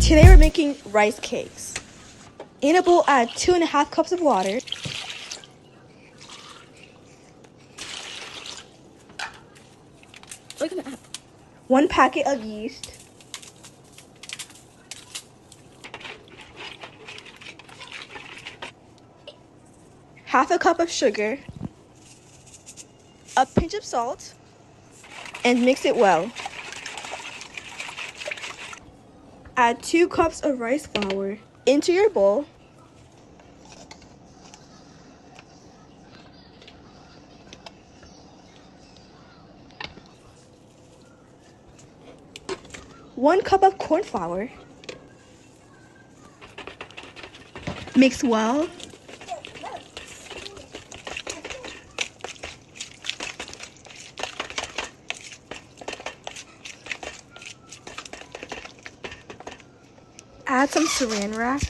Today we're making rice cakes. In a bowl, add 2.5 cups of water. Look at that. 1 packet of yeast. Half a cup of sugar. A pinch of salt. And mix it well. Add 2 cups of rice flour into your bowl. One cup of corn flour. Mix well. Add some saran wrap.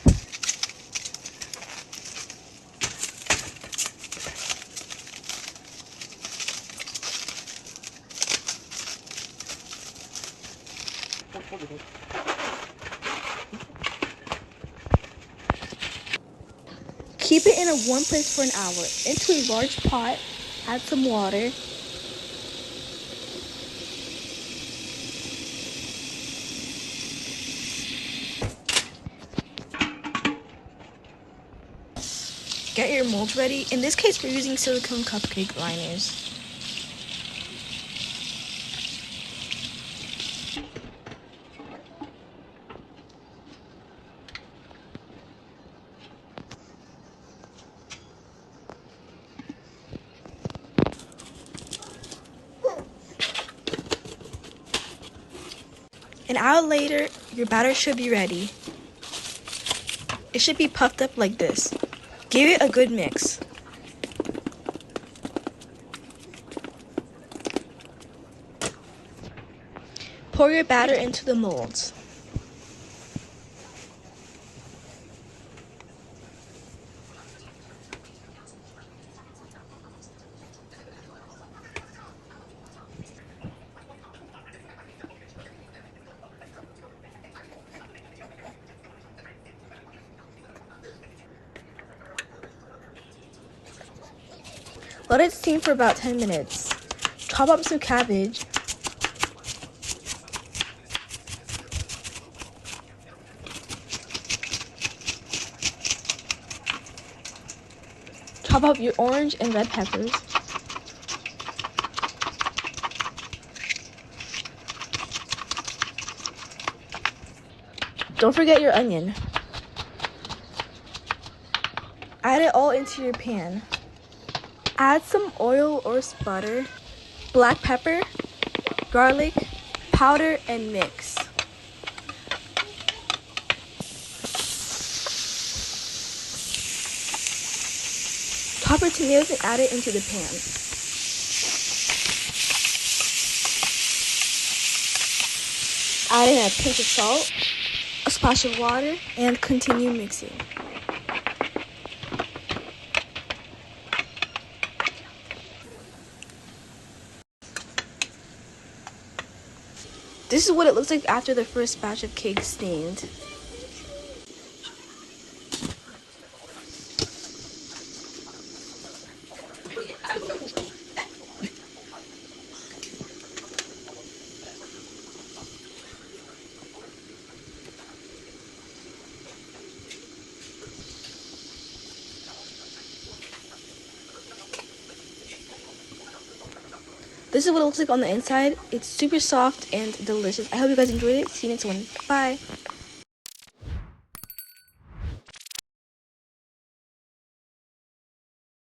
Keep it in a warm place for an hour. Into a large pot, add some water. Get your molds ready. In this case, we're using silicone cupcake liners. An hour later, your batter should be ready. It should be puffed up like this. Give it a good mix. Pour your batter into the molds. Let it steam for about 10 minutes. Chop up some cabbage. Chop up your orange and red peppers. Don't forget your onion. Add it all into your pan. Add some oil or butter, black pepper, garlic, powder, and mix. Chop your tomatoes and add it into the pan. Add in a pinch of salt, a splash of water, and continue mixing. This is what it looks like after the first batch of cakes steamed. This is what it looks like on the inside. It's super soft and delicious. I hope you guys enjoyed it. See you next one. Bye.